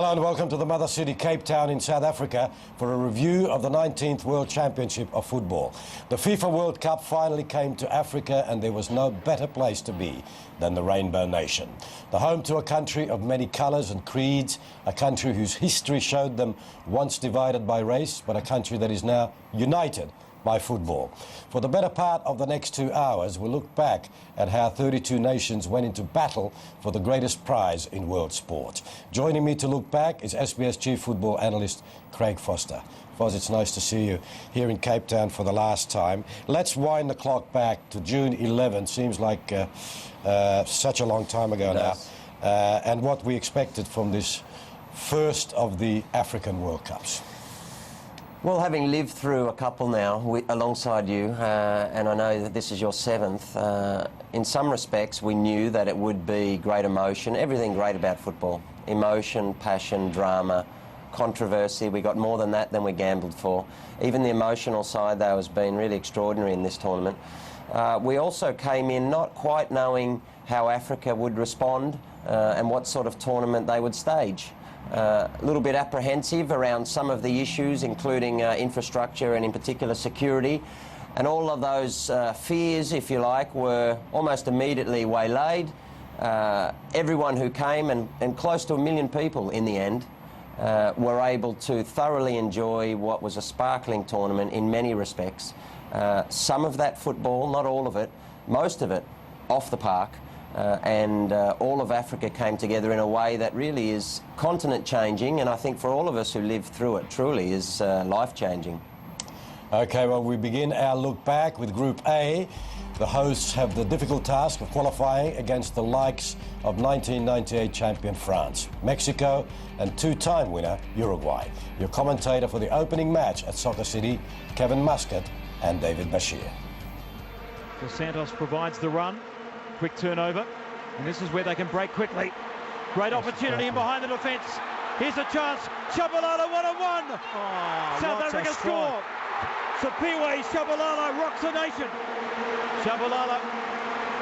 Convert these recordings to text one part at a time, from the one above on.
Hello and welcome to the mother city, Cape Town in South Africa, for a review of the 19th World Championship of Football. The FIFA World Cup finally came to Africa, and there was no better place to be than the Rainbow Nation. The home to a country of many colours and creeds, a country whose history showed them once divided by race, but a country that is now united by football. For the better part of the next 2 hours, we'll look back at how 32 nations went into battle for the greatest prize in world sport. Joining me to look back is SBS Chief Football Analyst Craig Foster. Foz, it's nice to see you here in Cape Town for the last time. Let's wind the clock back to June 11. Seems like such a long time ago now. And what we expected from this first of the African World Cups. Well, having lived through a couple now alongside you, and I know that this is your seventh, in some respects we knew that it would be great emotion, everything great about football. Emotion, passion, drama, controversy. We got more than that than we gambled for. Even the emotional side, though, has been really extraordinary in this tournament. We also came in not quite knowing how Africa would respond and what sort of tournament they would stage. A little bit apprehensive around some of the issues, including infrastructure and in particular security. And all of those fears, if you like, were almost immediately waylaid. Everyone who came, and close to 1 million people in the end, were able to thoroughly enjoy what was a sparkling tournament in many respects. Some of that football, not all of it, most of it, off the park. And all of Africa came together in a way that really is continent-changing, and I think for all of us who lived through it, truly is life-changing. OK, well, we begin our look back with Group A. The hosts have the difficult task of qualifying against the likes of 1998 champion France, Mexico and two-time winner Uruguay. Your commentator for the opening match at Soccer City, Kevin Muscat and David Bashir. Dos Santos provides the run. Quick turnover, and this is where they can break quickly. Great opportunity in behind the defence. Here's a chance. Shabalala 1-on-1. South Africa score. Sipiwe Shabalala rocks the nation. Shabalala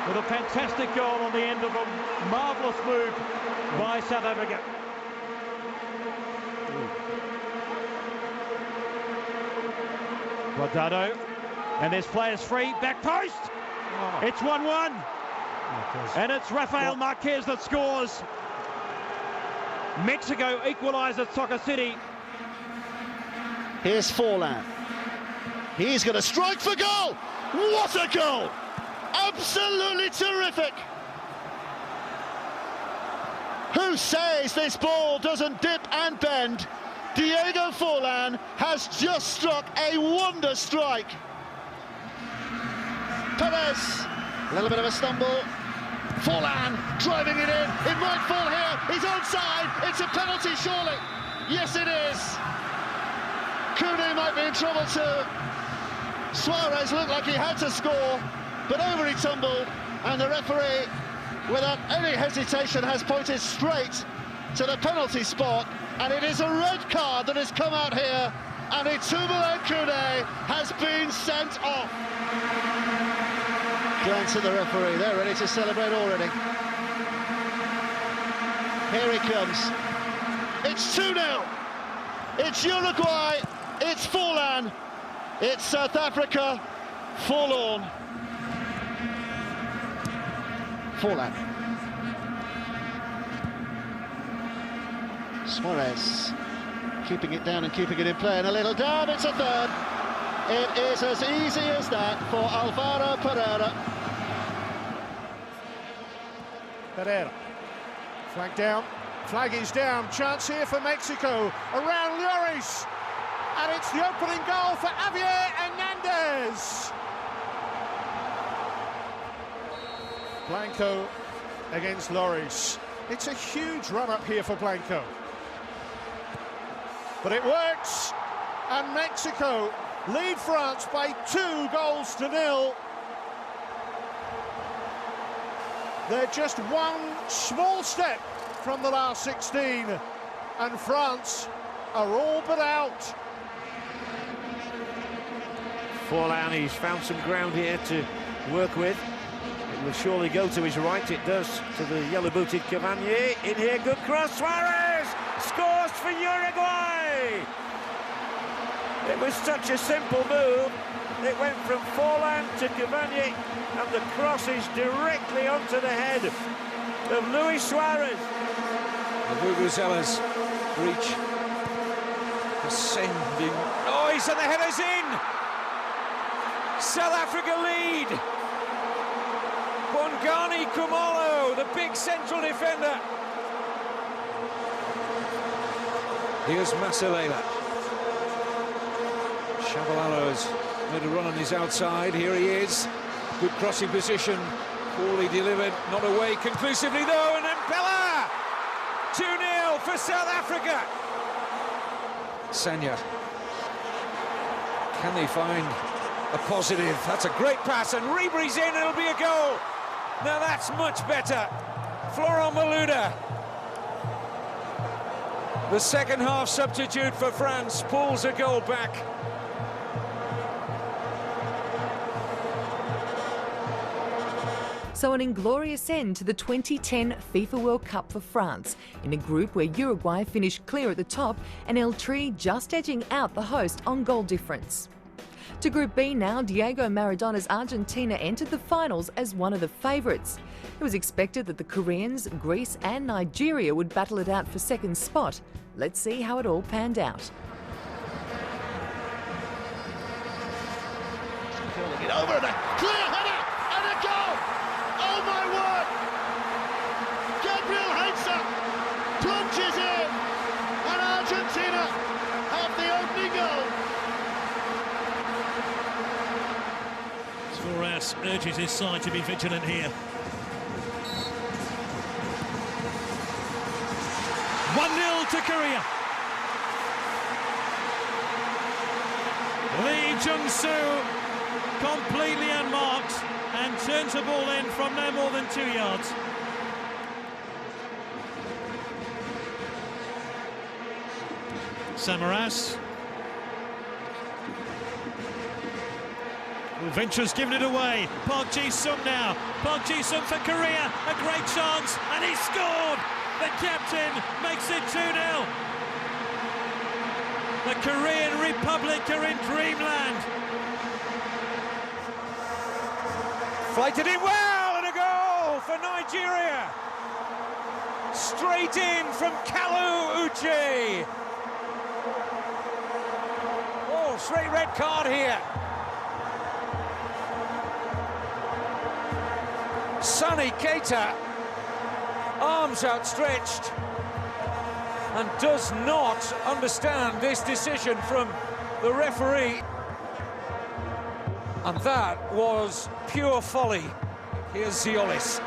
with a fantastic goal on the end of a marvellous move by South Africa. Rodado, and there's players free. Back post. It's 1-1. And it's Rafael Marquez that scores. Mexico equalise at Soccer City. Here's Forlan. He's going to strike for goal. What a goal! Absolutely terrific. Who says this ball doesn't dip and bend? Diego Forlan has just struck a wonder strike. Perez, a little bit of a stumble. Forlan driving it in. It might fall here. He's onside. It's a penalty, surely. Yes, it is. Cooney might be in trouble too. Suarez looked like he had to score, but over he tumbled, and the referee, without any hesitation, has pointed straight to the penalty spot, and it is a red card that has come out here, and Itumeleng Cooney has been sent off. Glance at the referee, they're ready to celebrate already. Here he comes. It's 2-0. It's Uruguay, it's Forlan, it's South Africa, forlorn. Forlan. Suarez keeping it down and keeping it in play, and a little dab, it's a third. It is as easy as that for Alvaro Pereira. Pereira, flag down, flag is down, chance here for Mexico, around Lloris, and it's the opening goal for Javier Hernandez. Blanco against Lloris. It's a huge run up here for Blanco. But it works, and Mexico lead France by 2-0. They're just one small step from the last 16, and France are all but out. Forlan, he's found some ground here to work with. It will surely go to his right, it does, to the yellow-booted Cavani. In here, good cross, Suarez! Scores! for Uruguay. It was such a simple move. It went from Forlan to Cavani, and the cross is directly onto the head of Luis Suarez. The Vuvuzelas reach, ascending. Noise, and the header's in. South Africa lead. Bongani Kumalo, the big central defender. Here's Masalela. Shabalala has made a run on his outside. Here he is. Good crossing position. Poorly delivered. Not away conclusively though. And then Pella! 2-0 for South Africa. Sanya. Can they find a positive? That's a great pass. And Ribery's in. It'll be a goal. Now that's much better. Florent Malouda, the second half substitute for France, pulls a goal back. So an inglorious end to the 2010 FIFA World Cup for France, in a group where Uruguay finished clear at the top and El Tri just edging out the host on goal difference. To Group B now, Diego Maradona's Argentina entered the finals as one of the favourites. It was expected that the Koreans, Greece and Nigeria would battle it out for second spot. Let's see how it all panned out. Curling it over, and a clear header, and a goal! Oh my word! Gabriel Heinze plunges in, and Argentina have the opening goal. Suarez urges his side to be vigilant here. 1-0 to Korea. Lee Jung-soo completely unmarked and turns the ball in from no more than 2 yards. Samaras. Ventures given it away. Park Ji-sung now. Park Ji-sung for Korea. A great chance, and he scored. The captain makes it 2-0. The Korean Republic are in dreamland. Flighted in well, and a goal for Nigeria. Straight in from Kalu Uche. Oh, straight red card here. Sonny Keita, arms outstretched, and does not understand this decision from the referee. And that was pure folly. Here's Ziolis.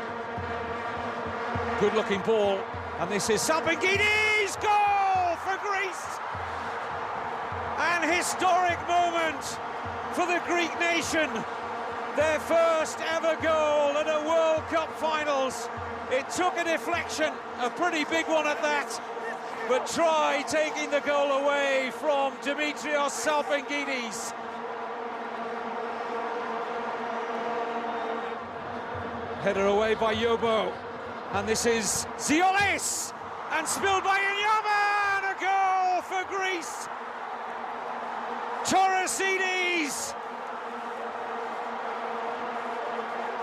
Good-looking ball, and this is Salpingini's goal for Greece. An historic moment for the Greek nation. Their first ever goal at a World Cup finals. It took a deflection, a pretty big one at that, but try taking the goal away from Dimitrios Salpingidis. Header away by Yobo, and this is Ziolis, and spilled by Inyama, and a goal for Greece. Torresidis.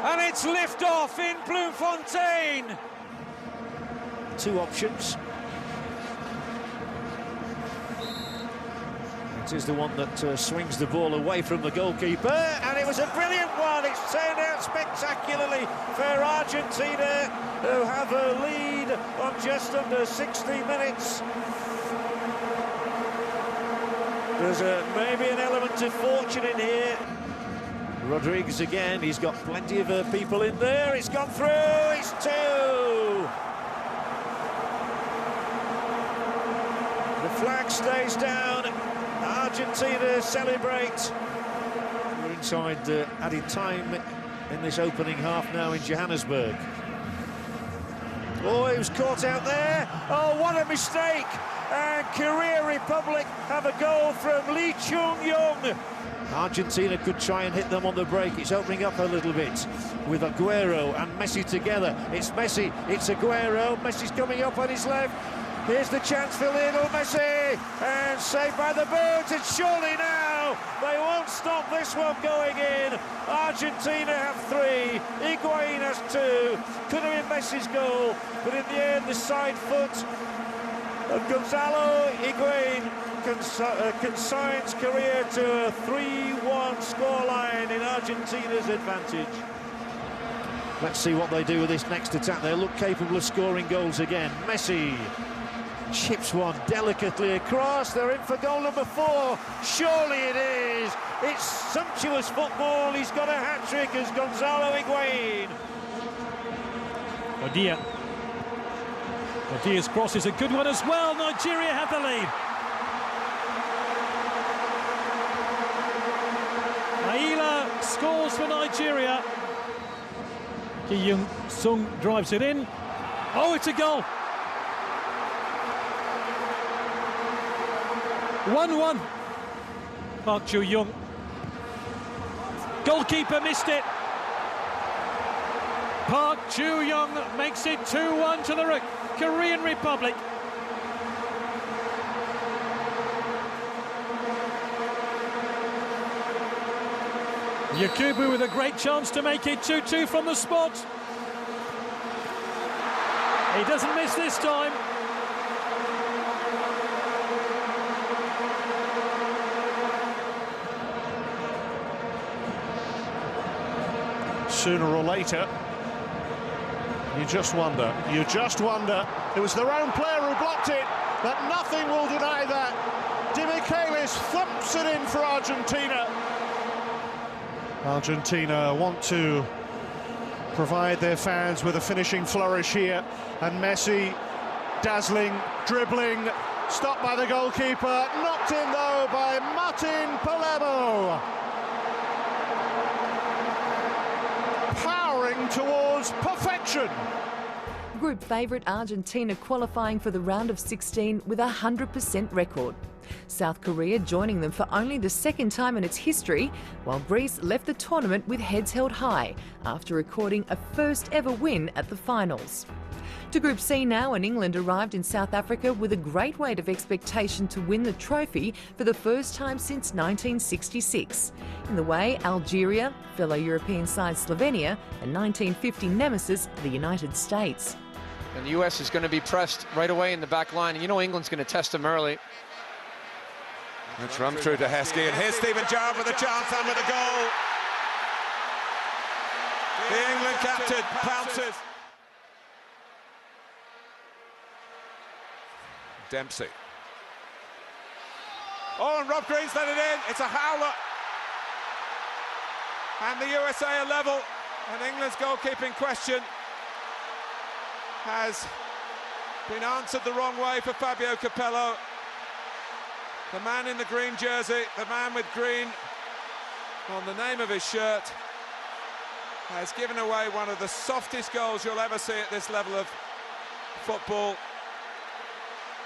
And it's lift-off in Bloemfontein. Two options. It is the one that swings the ball away from the goalkeeper, and it was a brilliant one. It's turned out spectacularly for Argentina, who have a lead on just under 60 minutes. There's maybe an element of fortune in here. Rodriguez again, he's got plenty of people in there. It's gone through, it's 2. The flag stays down. Argentina celebrate. We're inside added time in this opening half now in Johannesburg. Oh, he was caught out there. Oh, what a mistake. And Korea Republic have a goal from Lee Chung-young. Argentina could try and hit them on the break. It's opening up a little bit with Aguero and Messi together. It's Messi, it's Aguero. Messi's coming up on his left. Here's the chance for Lionel Messi, and saved by the birds. It's surely now. They won't stop this one going in. Argentina have 3. Higuain has 2. Could have been Messi's goal, but in the end, the side foot of Gonzalo Higuain consigns Korea to a 3-1 scoreline in Argentina's advantage. Let's see what they do with this next attack. They look capable of scoring goals again. Messi chips one delicately across. They're in for goal number 4. Surely it is. It's sumptuous football. He's got a hat-trick as Gonzalo Higuain. Odia's cross is a good one as well. Nigeria have the lead. Aila scores for Nigeria. Ki Young-sung drives it in. Oh, it's a goal. 1-1. Park Ju-young. Goalkeeper missed it. Park Ju-young makes it 2-1 to the Korean Republic. Yakubu with a great chance to make it 2-2 from the spot. He doesn't miss this time. Sooner or later, you just wonder. It was their own player who blocked it, but nothing will deny that. Demichelis thumps it in for Argentina. Argentina want to provide their fans with a finishing flourish here, and Messi, dazzling, dribbling, stopped by the goalkeeper, knocked in though by Martin Palermo. Powering towards perfection. Group favourite Argentina qualifying for the round of 16 with a 100% record. South Korea joining them for only the second time in its history, while Greece left the tournament with heads held high after recording a first ever win at the finals. To Group C now, and England arrived in South Africa with a great weight of expectation to win the trophy for the first time since 1966. In the way, Algeria, fellow European side Slovenia, and 1950 nemesis, the United States. And the US is going to be pressed right away in the back line, and you know England's going to test them early. It's run through to Heskey, and here's Stephen Gerrard with a chance and with a goal. The England captain pounces. Dempsey. Oh, and Rob Green's let it in. It's a howler. And the USA are level. And England's goalkeeping question has been answered the wrong way for Fabio Capello. The man in the green jersey, the man with green on the name of his shirt, has given away one of the softest goals you'll ever see at this level of football.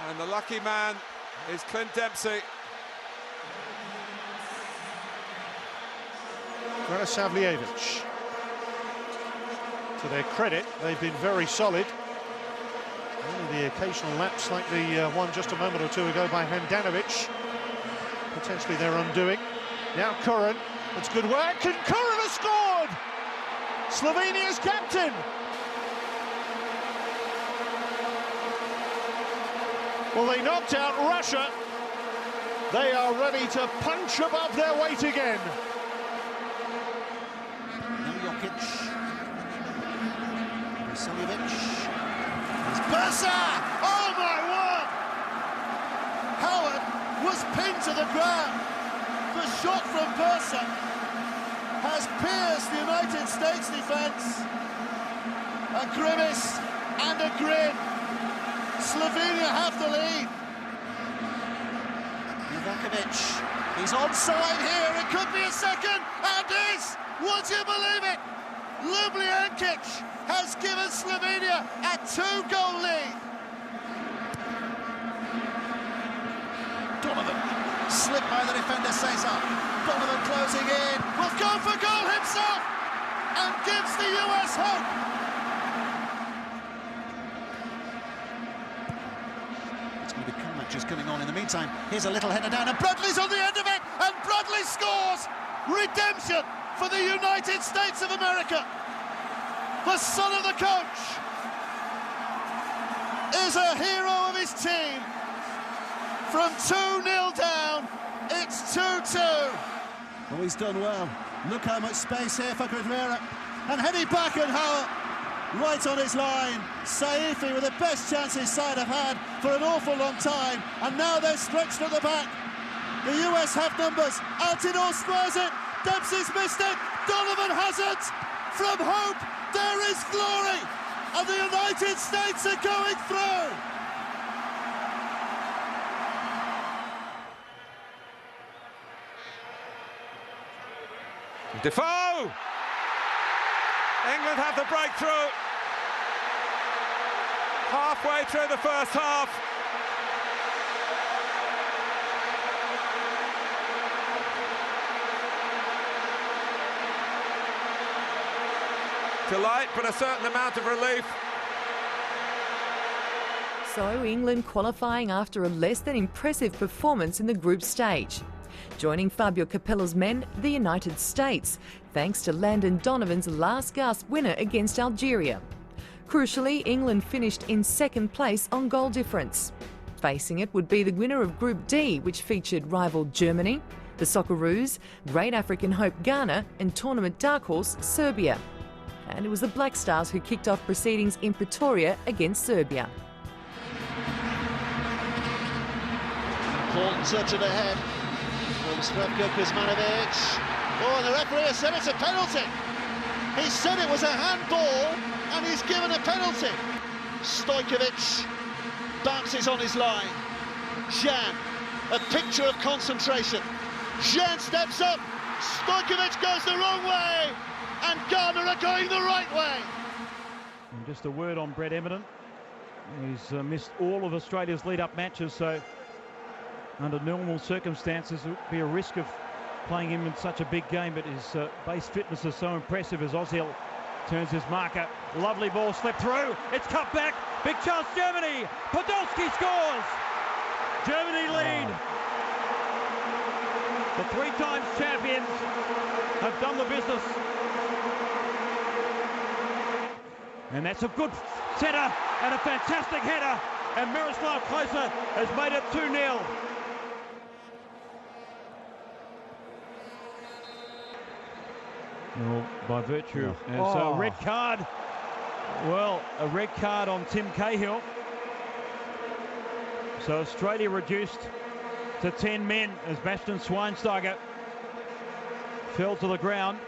And the lucky man is Clint Dempsey. Radosavljevic. To their credit, they've been very solid. Only the occasional lapse like the one just a moment or two ago by Handanovic. Potentially their undoing. Now Curran, it's good work, and Curran has scored! Slovenia's captain! Well, they knocked out Russia. They are ready to punch above their weight again. Now Jokic. Vasiljevic. It's Bursa! Oh my word! Howard was pinned to the ground. The shot from Bursa has pierced the United States defence. A grimace and a grin. Slovenia have the lead. Ivakovic, he's onside here, it could be a second, and is! Would you believe it? Ljubljankic has given Slovenia a 2-goal lead. Donovan, slipped by the defender Cesar. Donovan closing in, will go for goal himself, and gives the US hope. matches coming on in the meantime. Here's a little header down, and Bradley's on the end of it, and Bradley scores! Redemption for the United States of America. The son of the coach is a hero of his team. From 2-0 down, it's 2-2. Oh, he's done well. Look how much space here for Guevara. And heading back and Howard, right on his line. Saifi with the best chance his side have had for an awful long time. And now they're stretched at the back. The US have numbers. Altidore squares it. Dempsey's missed it. Donovan has it. From hope, there is glory. And the United States are going through. Defoe! England have the breakthrough. Halfway through the first half. Delight, but a certain amount of relief. So England qualifying after a less than impressive performance in the group stage. Joining Fabio Capella's men, the United States, thanks to Landon Donovan's last-gasp winner against Algeria. Crucially, England finished in second place on goal difference. Facing it would be the winner of Group D, which featured rival Germany, the Socceroos, Great African hope Ghana and tournament dark horse Serbia. And it was the Black Stars who kicked off proceedings in Pretoria against Serbia. Important to the head from Slavko Kuzmanovic. Oh, and the referee has said it's a penalty. He said it was a handball, and he's given a penalty. Stojkovic bounces on his line. Jan, a picture of concentration. Jan steps up. Stojkovic goes the wrong way, and Ghana are going the right way. And just a word on Brett Emerton. He's missed all of Australia's lead-up matches, so under normal circumstances it would be a risk of playing him in such a big game, but his base fitness is so impressive as Ozil turns his marker. Lovely ball slipped through. It's cut back. Big chance, Germany. Podolski scores. Germany lead. The three-times champions have done the business. And that's a good setter and a fantastic header. And Miroslav Klose has made it 2-0. Well, by virtue, and so a red card. Well, a red card on Tim Cahill. So Australia reduced to 10 men as Bastian Schweinsteiger fell to the ground.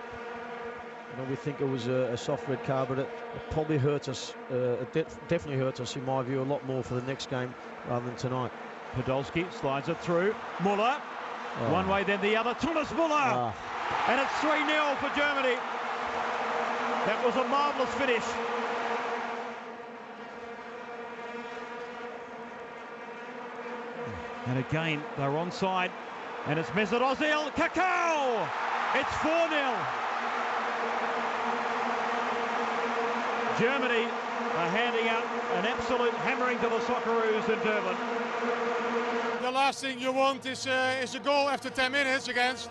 We think it was a soft red card, but it probably hurt us. It definitely hurt us, in my view, a lot more for the next game rather than tonight. Podolski slides it through. Muller, one way then the other. Thomas Muller, and it's 3-0 for Germany. That was a marvellous finish. And again, they're onside, and it's Mesut Ozil. Kakao! It's 4-0. Germany are handing out an absolute hammering to the Socceroos in Durban. The last thing you want is a goal after 10 minutes against.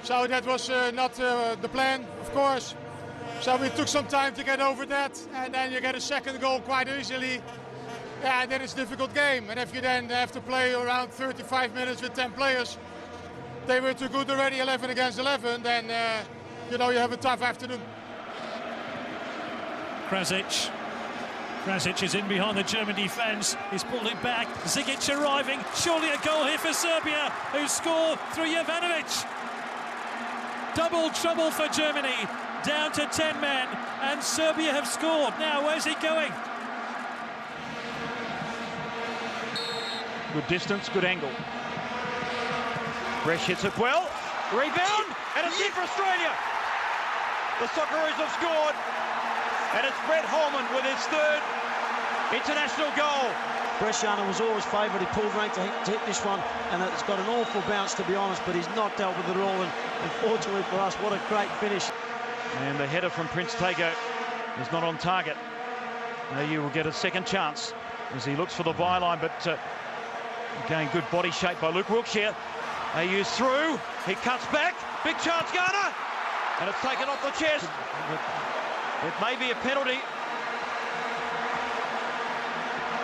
So that was not the plan, of course. So we took some time to get over that, and then you get a second goal quite easily. Yeah, then it's a difficult game. And if you then have to play around 35 minutes with 10 players, they were too good already, 11 against 11, then you know you have a tough afternoon. Krasic is in behind the German defence. He's pulled it back. Zigic arriving. Surely a goal here for Serbia, who score through Jovanovic. Double trouble for Germany. Down to 10 men, and Serbia have scored. Now, where's he going? Good distance, good angle. Bresh hits it well. Rebound, and it's in for Australia. The Socceroos have scored, and it's Brett Holman with his third international goal. Bresciano was always favoured. He pulled rank to hit this one, and it's got an awful bounce, to be honest, but he's not dealt with it all, and unfortunately for us, what a great finish. And the header from Prince Tago is not on target. Now you will get a second chance as he looks for the byline, but Again, good body shape by Luke Wilkshire. AU's through, he cuts back, big chance, Ghana, and it's taken off the chest. It may be a penalty.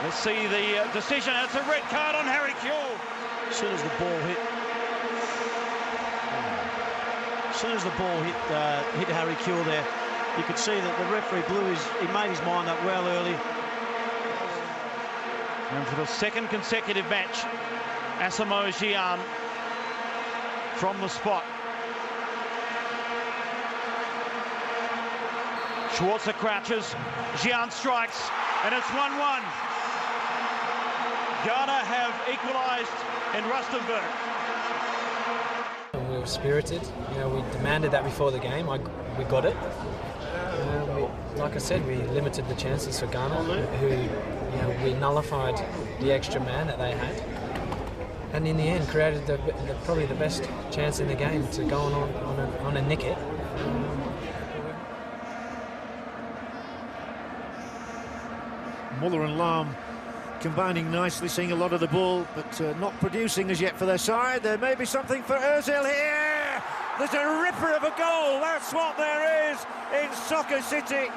Let's see the decision. It's a red card on Harry Kewell. As soon as the ball hit Harry Kewell there, you could see that the referee he made his mind up well early. And for the second consecutive match, Asamoah Gyan from the spot. Schwarzer crouches, Gyan strikes, and it's 1-1. Ghana have equalised in Rustenburg. We were spirited. You know, we demanded that before the game. We got it. Like I said, we limited the chances for Ghana, who we nullified the extra man that they had, and in the end created probably the best chance in the game to go on a nick it. Muller and Lam combining nicely, seeing a lot of the ball, but not producing as yet for their side. There may be something for Ozil here. There's a ripper of a goal. That's what there is in Soccer City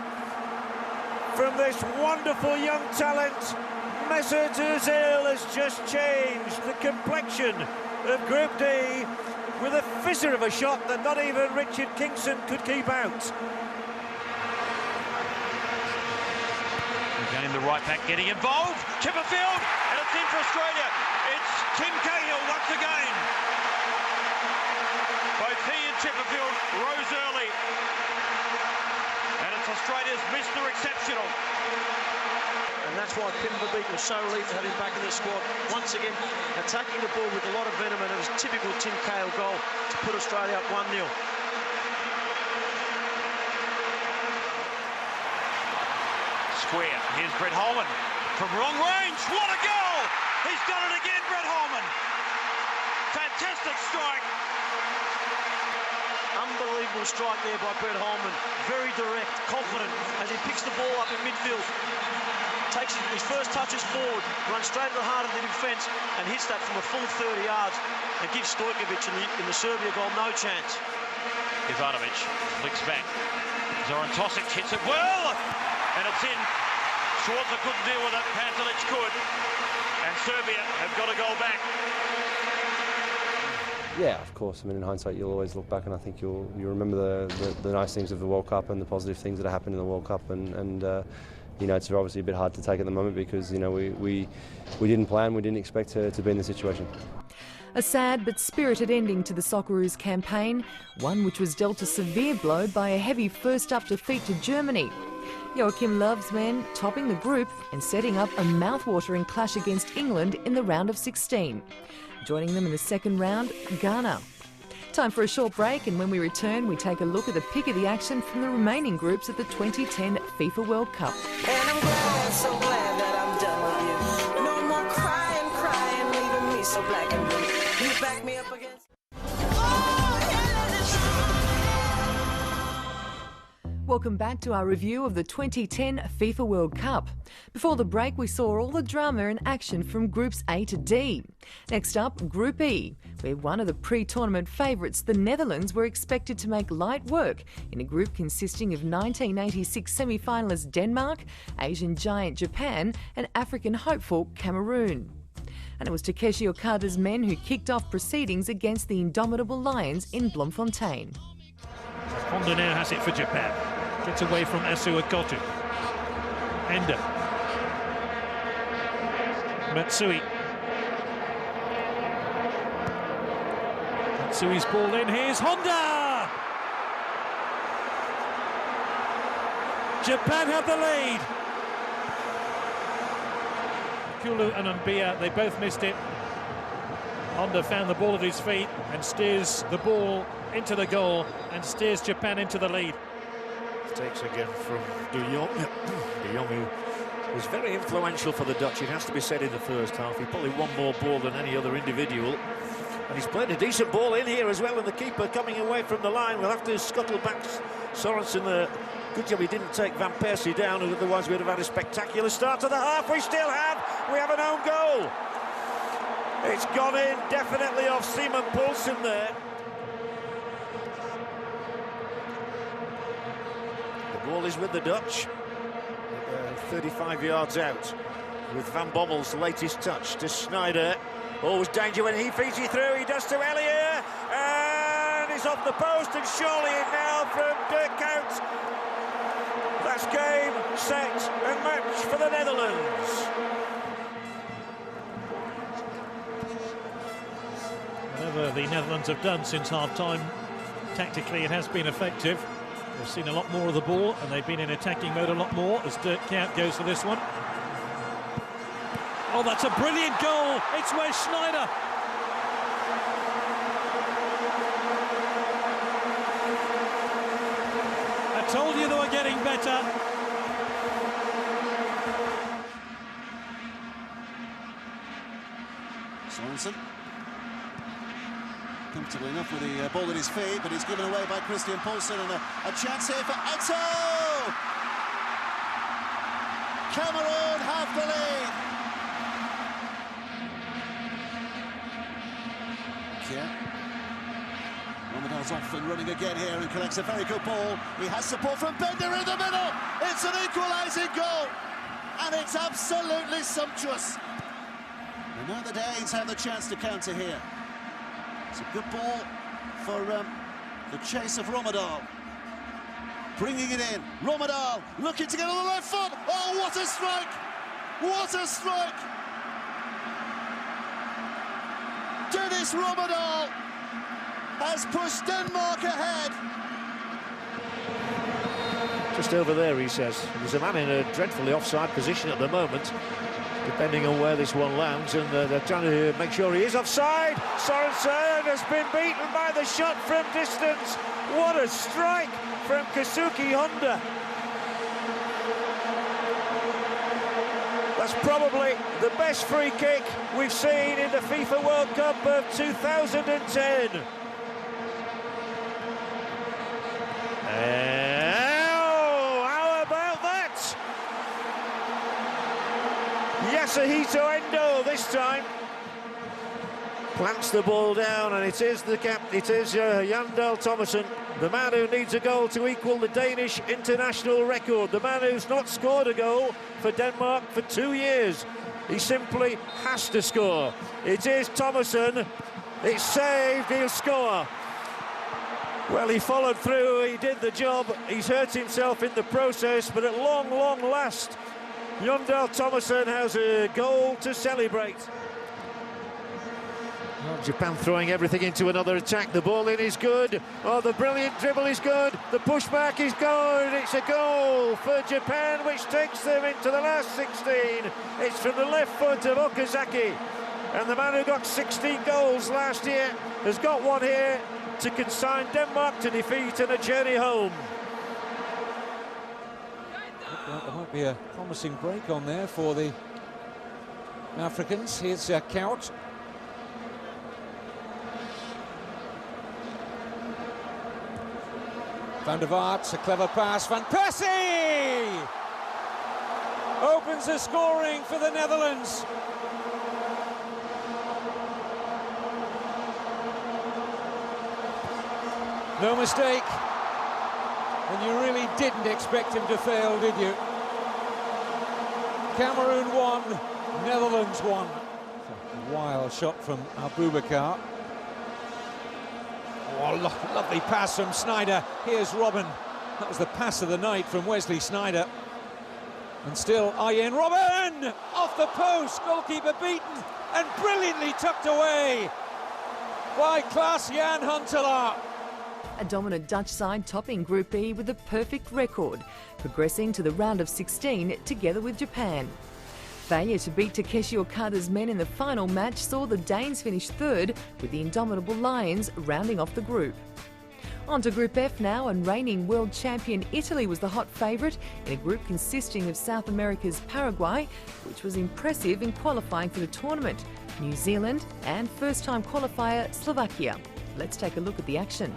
from this wonderful young talent. Mesut Ozil has just changed the complexion of Group D with a fizzer of a shot that not even Richard Kingston could keep out. Again, the right back getting involved. Chipperfield, and it's in for Australia. It's Tim Cahill once again. Both he and Chipperfield rose early. And it's Australia's Mr. Exceptional. And that's why Pim Verbeek was so relieved to have him back in the squad. Once again, attacking the ball with a lot of venom, and it was a typical Tim Cahill goal to put Australia up 1-0. Square, here's Brett Holman from wrong range. What a goal! He's done it again, Brett Holman. Fantastic strike. Unbelievable strike there by Brett Holman. Very direct, confident as he picks the ball up in midfield. Takes his first touches forward, runs straight to the heart of the defence and hits that from a full 30 yards and gives Stojkovic in the Serbia goal no chance. Ivanovic flicks back. Zoran Tosic hits it well, and it's in. Schwarzer couldn't deal with it, Pantelic could, and Serbia have got a goal back. Yeah, of course. I mean, in hindsight, you'll always look back and I think you'll remember the nice things of the World Cup and the positive things that happened in the World Cup. And you know, it's obviously a bit hard to take at the moment because, you know, we didn't plan, we didn't expect to be in this situation. A sad but spirited ending to the Socceroos campaign, one which was dealt a severe blow by a heavy first-up defeat to Germany. Joachim Löw's men topping the group and setting up a mouth-watering clash against England in the round of 16. Joining them in the second round, Ghana. Time for a short break, and when we return, we take a look at the pick of the action from the remaining groups at the 2010 FIFA World Cup. And I'm glad, so glad that I'm done with you. No more crying, leaving me so black and blue. You back me up against... Welcome back to our review of the 2010 FIFA World Cup. Before the break, we saw all the drama and action from Groups A to D. Next up, Group E, where one of the pre-tournament favourites, the Netherlands, were expected to make light work in a group consisting of 1986 semi-finalist Denmark, Asian giant Japan and African hopeful Cameroon. And it was Takeshi Okada's men who kicked off proceedings against the indomitable Lions in Bloemfontein. Honda now has it for Japan. Gets away from Asu Akoto. Ender. Matsui. Matsui's ball in. Here's Honda! Japan have the lead. Kulu and Umbia, they both missed it. Honda found the ball at his feet and steers the ball into the goal and steers Japan into the lead. Takes again from De Jong. De Jong, who was very influential for the Dutch, it has to be said, in the first half. He probably won more ball than any other individual. And he's played a decent ball in here as well, and the keeper coming away from the line will have to scuttle back Sorensen. Good job he didn't take Van Persie down, otherwise we'd have had a spectacular start to the half. We still have. We have an own goal. It's gone in, definitely off Simon Poulsen there. The ball is with the Dutch. 35 yards out with Van Bommel's latest touch to Sneijder. Always danger when he feeds you through. He does to Elliot, and he's off the post, and surely in now from Dirk Kuyt. That's game, set, and match for the Netherlands. Whatever the Netherlands have done since half-time, tactically it has been effective. We've seen a lot more of the ball, and they've been in attacking mode a lot more as Dirk Kuyt goes for this one. Oh, that's a brilliant goal. It's Wes Sneijder. I told you they were getting better. Sorensen. Comfortable enough with the ball at his feet, but he's given away by Christian Poulsen, and a chance here for Eto! Cameroon have the lead. Romadal's off and running again here and collects a very good ball. He has support from Bender in the middle. It's an equalising goal, and it's absolutely sumptuous. And now the Danes have the chance to counter here. It's a good ball for the chase of Romadal. Bringing it in. Romadal looking to get on the left foot. Oh, what a strike! What a strike! Dennis Romadal has pushed Denmark ahead. Just over there, he says. There's a man in a dreadfully offside position at the moment, depending on where this one lands, and they're trying to make sure he is offside. Sorensen has been beaten by the shot from distance. What a strike from Kazuki Honda. That's probably the best free kick we've seen in the FIFA World Cup of 2010. Oh, how about that? Yasuhito Endo this time plants the ball down, and it is Jandal Thomason, the man who needs a goal to equal the Danish international record, the man who's not scored a goal for Denmark for 2 years. He simply has to score. It is Thomason. It's saved. He'll score. Well, he followed through. He did the job. He's hurt himself in the process, but at long last, Jandal Thomason has a goal to celebrate. Well, Japan throwing everything into another attack. The ball in is good. Oh, the brilliant dribble is good. The pushback is good. It's a goal for Japan, which takes them into the last 16. It's from the left foot of Okazaki. And the man who got 16 goals last year has got one here to consign Denmark to defeat and a journey home. There might be a promising break on there for the Africans. Here's Kuyt. Van der Vaart, a clever pass. Van Persie opens the scoring for the Netherlands. No mistake. And you really didn't expect him to fail, did you? Cameroon won, Netherlands won. A wild shot from Aboubakar. Oh, lovely pass from Sneijder. Here's Robben. That was the pass of the night from Wesley Sneijder. And still Arjen Robben! Off the post, goalkeeper beaten and brilliantly tucked away by Klaas-Jan Huntelaar. A dominant Dutch side topping Group E with a perfect record, progressing to the round of 16 together with Japan. Failure to beat Takeshi Okada's men in the final match saw the Danes finish third, with the indomitable Lions rounding off the group. On to Group F now, and reigning world champion Italy was the hot favourite in a group consisting of South America's Paraguay, which was impressive in qualifying for the tournament, New Zealand and first-time qualifier Slovakia. Let's take a look at the action.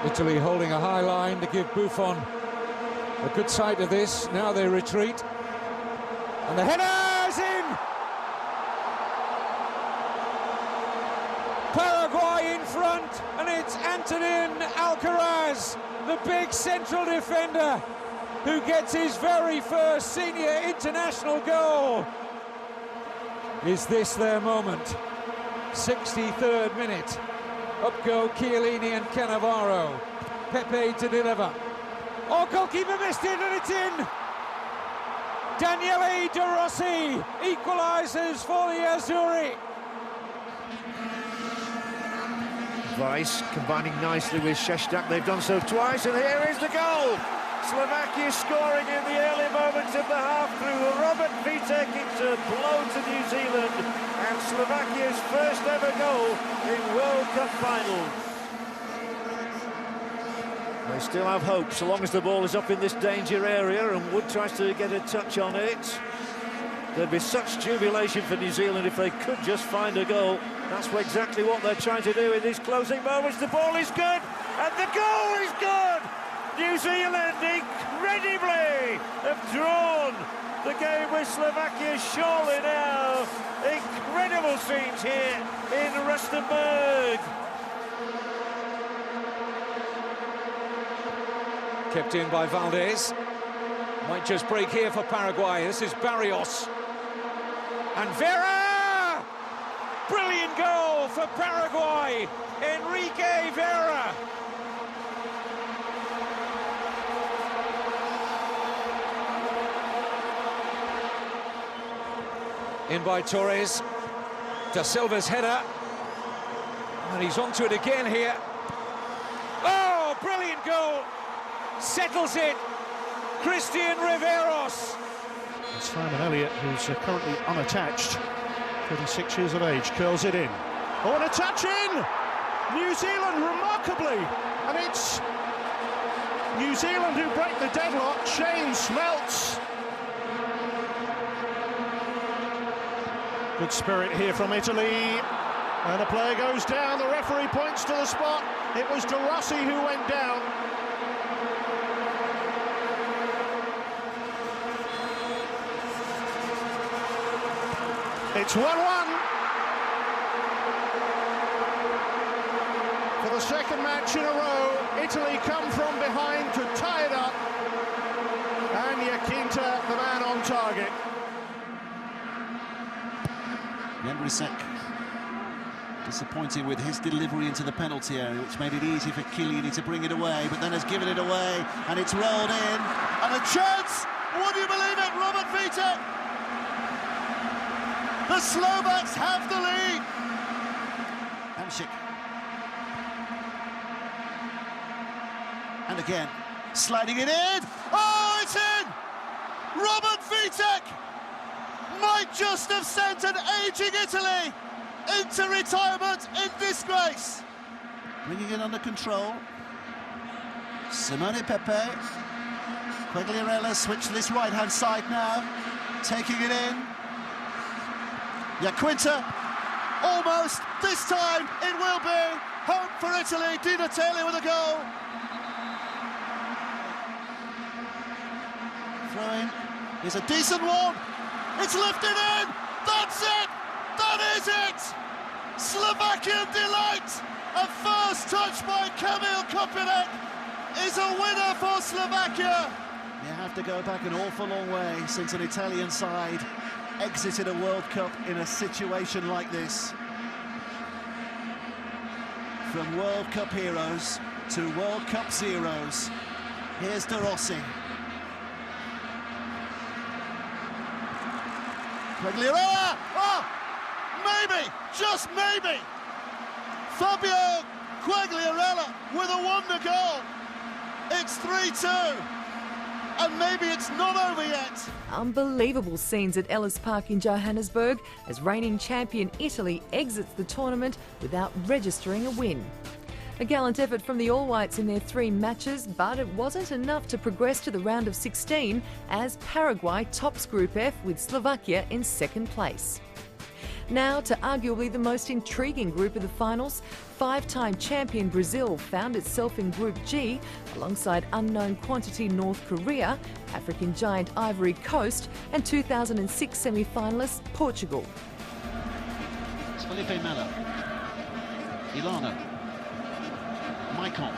Italy holding a high line to give Buffon a good sight of this. Now they retreat. And the header's in! Paraguay in front, and it's Antonin Alcaraz, the big central defender, who gets his very first senior international goal. Is this their moment? 63rd minute. Up go Chiellini and Cannavaro. Pepe to deliver. Oh, goalkeeper missed it, and it's in. Daniele De Rossi equalises for the Azzurri. Weiss combining nicely with Šešťák. They've done so twice, and here is the goal. Slovakia scoring in the early moments of the half through Robert Vitek. It's a blow to New Zealand, and Slovakia's first ever goal in World Cup finals. They still have hope, so long as the ball is up in this danger area, and Wood tries to get a touch on it. There'd be such jubilation for New Zealand if they could just find a goal. That's exactly what they're trying to do in these closing moments. The ball is good, and the goal is good! New Zealand incredibly have drawn the game with Slovakia surely now. Incredible scenes here in Rustenburg. Kept in by Valdez. Might just break here for Paraguay. This is Barrios. And Vera! Brilliant goal for Paraguay. Enrique Vera. In by Torres. Da Silva's header. And he's onto it again here. Oh, brilliant goal. Settles it. Christian Riveros. It's Simon Elliott, who's currently unattached, 36 years of age, curls it in. Oh, and a touch in! New Zealand remarkably, and it's New Zealand who break the deadlock. Shane Smeltz. Good spirit here from Italy, and the player goes down. The referee points to the spot. It was De Rossi who went down. It's 1-1 for the second match in a row. Italy come from behind to tie it up, and Yakinta, the man on target. Jendrisek disappointing with his delivery into the penalty area, which made it easy for Chiellini to bring it away, but then has given it away, and it's rolled in, and a chance! Would you believe it, Robert Vitek? The Slovaks have the lead. Hamšík. And again, sliding it in. Oh, it's in! Robert Vitek might just have sent an ageing Italy into retirement in disgrace. Bringing it under control. Simone Pepe. Quagliarella switched to this right-hand side now. Taking it in. Yaquinta, almost, this time it will be. Hope for Italy, Di Natale with a goal. Throw-in is a decent one. It's lifted in, that's it, that is it. Slovakian delight, a first touch by Kamil Kopinek is a winner for Slovakia. You have to go back an awful long way since an Italian side exited a World Cup in a situation like this. From World Cup heroes to World Cup zeros, here's De Rossi. Quagliarella! Oh, maybe, just maybe. Fabio Quagliarella with a wonder goal. It's 3-2. And maybe it's not over yet. Unbelievable scenes at Ellis Park in Johannesburg as reigning champion Italy exits the tournament without registering a win. A gallant effort from the All Whites in their 3 matches, but it wasn't enough to progress to the round of 16 as Paraguay tops Group F with Slovakia in second place. Now to arguably the most intriguing group of the finals, 5-time champion Brazil found itself in Group G alongside unknown quantity North Korea, African giant Ivory Coast and 2006 semi-finalist Portugal. It's Felipe Melo. Ilano. Maicon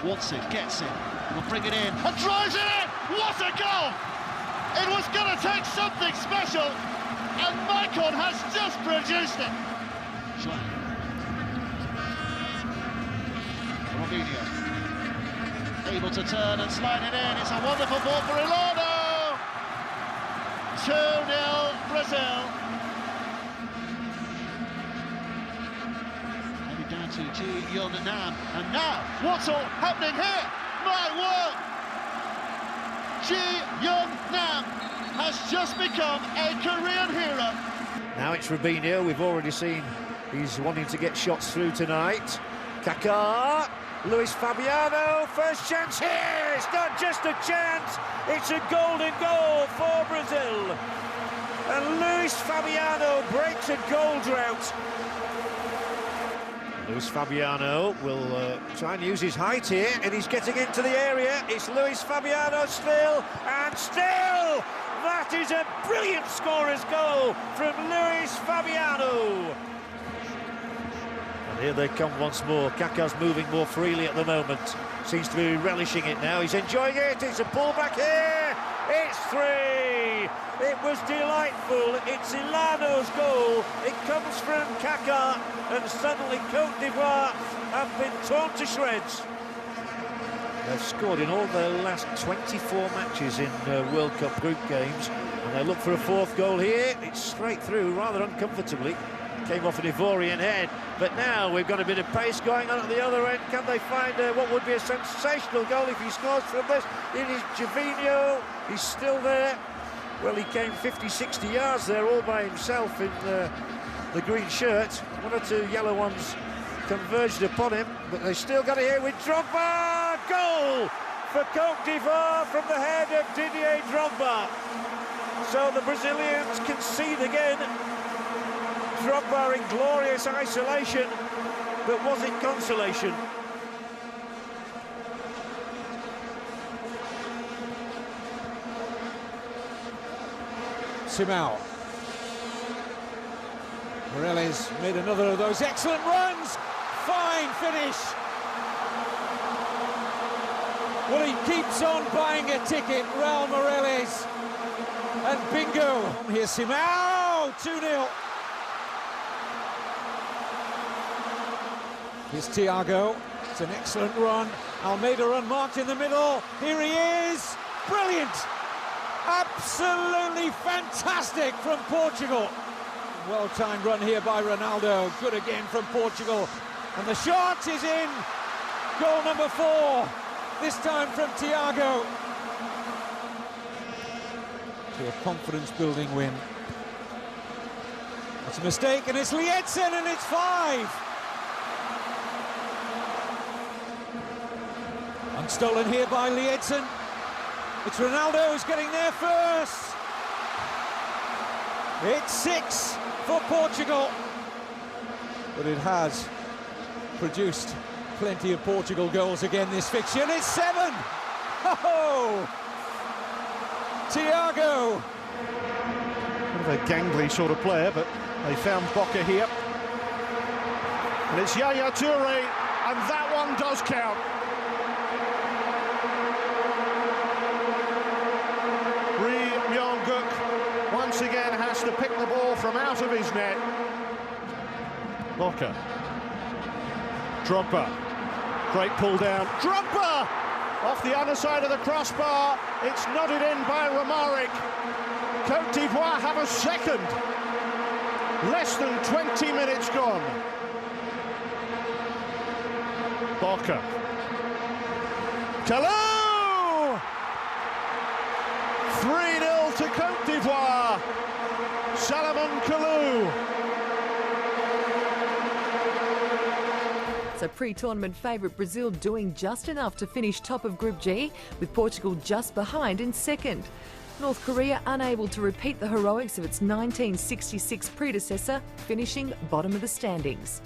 wants it, gets it, will bring it in, and drives it in! What a goal! It was going to take something special, and Maicon has just produced it. Schlein. Robinho. Able to turn and slide it in. It's a wonderful ball for Ilano! 2-0 Brazil. Headed down to Ji Yun Nam. And now, what's all happening here? My word! Ji Yun Nam has just become a Korean hero. Now it's Robinho. We've already seen he's wanting to get shots through tonight. Kaká, Luis Fabiano, first chance here. It's not just a chance, it's a golden goal for Brazil. And Luis Fabiano breaks a goal drought. Luis Fabiano will try and use his height here, and he's getting into the area. It's Luis Fabiano still, and still! That is a brilliant scorer's goal from Luis Fabiano. And here they come once more. Kaká's moving more freely at the moment. Seems to be relishing it now. He's enjoying it. It's a pullback here. It's 3. It was delightful. It's Ilano's goal. It comes from Kaká, and suddenly Côte d'Ivoire have been torn to shreds. They've scored in all their last 24 matches in World Cup group games, and they look for a 4th goal here. It's straight through, rather uncomfortably. Came off an Ivorian head, but now we've got a bit of pace going on at the other end. Can they find what would be a sensational goal if he scores from this? It is Javinho. He's still there. Well, he came 50-60 yards there all by himself in the green shirt. 1 or 2 yellow ones converged upon him, but they still got it here with Drogba. Goal for Côte d'Ivoire from the head of Didier Drogba. So the Brazilians concede again. Drogba in glorious isolation, but was it consolation? Simão. Moreles made another of those excellent runs. Fine finish. Well, he keeps on buying a ticket, Raul Moreles. And bingo. Here's Simão, 2-0. Here's Thiago. It's an excellent run. Almeida unmarked in the middle. Here he is. Brilliant. Absolutely fantastic from Portugal. Well-timed run here by Ronaldo. Good again from Portugal. And the shot is in. Goal number 4. This time from Thiago. To a confidence-building win. That's a mistake, and it's Lietzen, and it's 5. Unstolen here by Lietzen. It's Ronaldo who's getting there first. It's 6 for Portugal. But it has produced plenty of Portugal goals again this fixture, and it's 7. Oh! Thiago. Bit of a gangly sort of player, but they found Boca here. And it's Yaya Toure, and that one does count. Once again has to pick the ball from out of his net. Boca. Drogba. Great pull down. Drogba! Off the other side of the crossbar. It's nodded in by Romaric. Côte d'Ivoire have a second. Less than 20 minutes gone. Boca. Kalou! 3-0 to Côte d'Ivoire. Salomon Kalou. So pre-tournament favourite Brazil doing just enough to finish top of Group G, with Portugal just behind in second. North Korea unable to repeat the heroics of its 1966 predecessor, finishing bottom of the standings.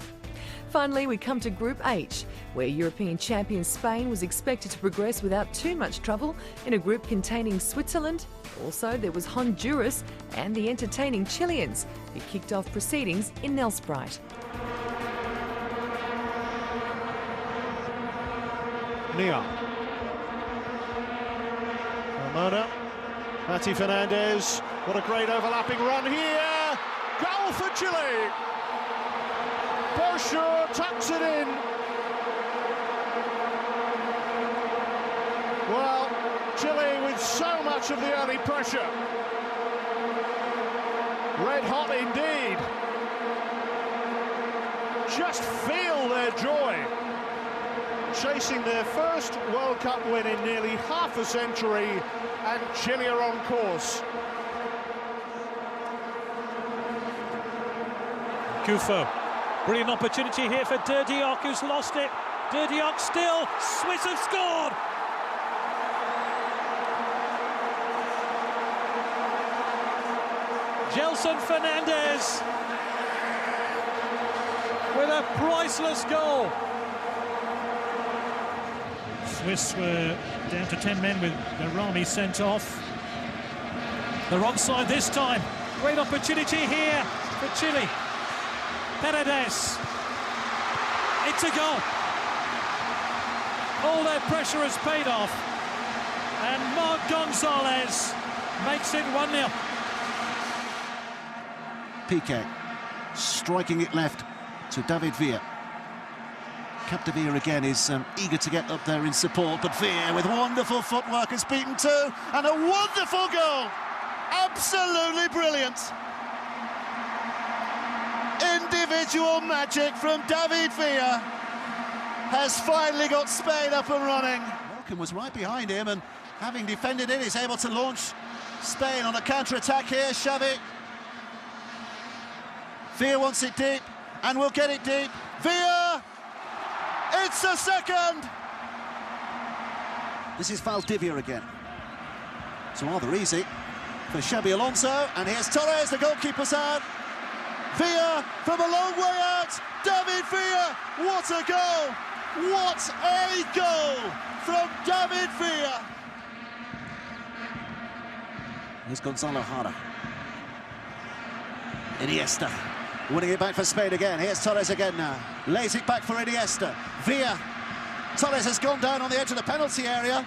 Finally, we come to Group H, where European champion Spain was expected to progress without too much trouble in a group containing Switzerland. Also, there was Honduras and the entertaining Chileans, who kicked off proceedings in Nelspruit. Nia. Carmona. Mati Fernandez. What a great overlapping run here. Goal for Chile. Bosher tucks it in. Well, Chile with so much of the early pressure. Red hot indeed. Just feel their joy. Chasing their first World Cup win in nearly half a century, and Chile are on course. Kufo. Brilliant opportunity here for De Diok, who's lost it. De Diok still. Swiss have scored. Gelson Fernandez with a priceless goal. Swiss were down to 10 men with Rami sent off. The wrong side this time. Great opportunity here for Chile. Paredes. It's a goal. All their pressure has paid off. And Marc Gonzalez makes it 1-0. Piqué striking it left to David Villa. Capdevila again is eager to get up there in support, but Villa with wonderful footwork has beaten two, and a wonderful goal. Absolutely brilliant. Individual magic from David Villa has finally got Spain up and running. Malcolm was right behind him, and having defended it, is able to launch Spain on a counter-attack here. Xavi. Villa wants it deep, and will get it deep. Villa! It's a second! This is Valdivia again. It's rather easy for Xabi Alonso, and here's Torres, the goalkeeper's out. Villa from a long way out. David Villa, what a goal! What a goal from David Villa! Here's Gonzalo Jara. Iniesta. Winning it back for Spain again. Here's Torres again now. Lays it back for Iniesta. Villa. Torres has gone down on the edge of the penalty area.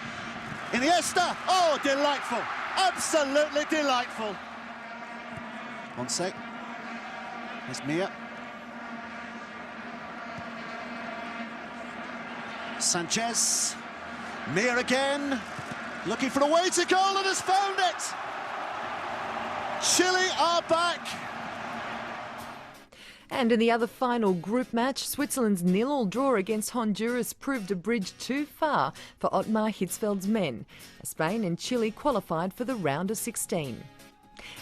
Iniesta. Oh, delightful. Absolutely delightful. Ponce. Here's Mia. Sanchez. Mia again. Looking for a way to goal and has found it. Chile are back. And in the other final group match, Switzerland's 0-0 draw against Honduras proved a bridge too far for Ottmar Hitzfeld's men. Spain and Chile qualified for the round of 16.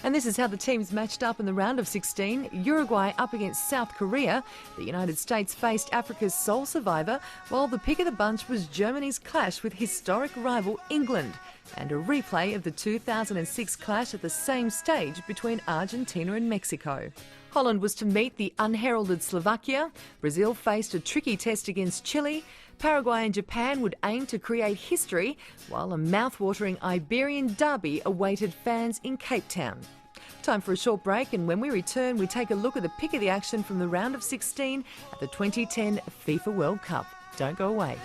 And this is how the teams matched up in the round of 16. Uruguay up against South Korea. The United States faced Africa's sole survivor, while the pick of the bunch was Germany's clash with historic rival England, and a replay of the 2006 clash at the same stage between Argentina and Mexico. Holland was to meet the unheralded Slovakia. Brazil faced a tricky test against Chile. Paraguay and Japan would aim to create history, while a mouth-watering Iberian derby awaited fans in Cape Town. Time for a short break, and when we return, we take a look at the pick of the action from the round of 16 at the 2010 FIFA World Cup. Don't go away.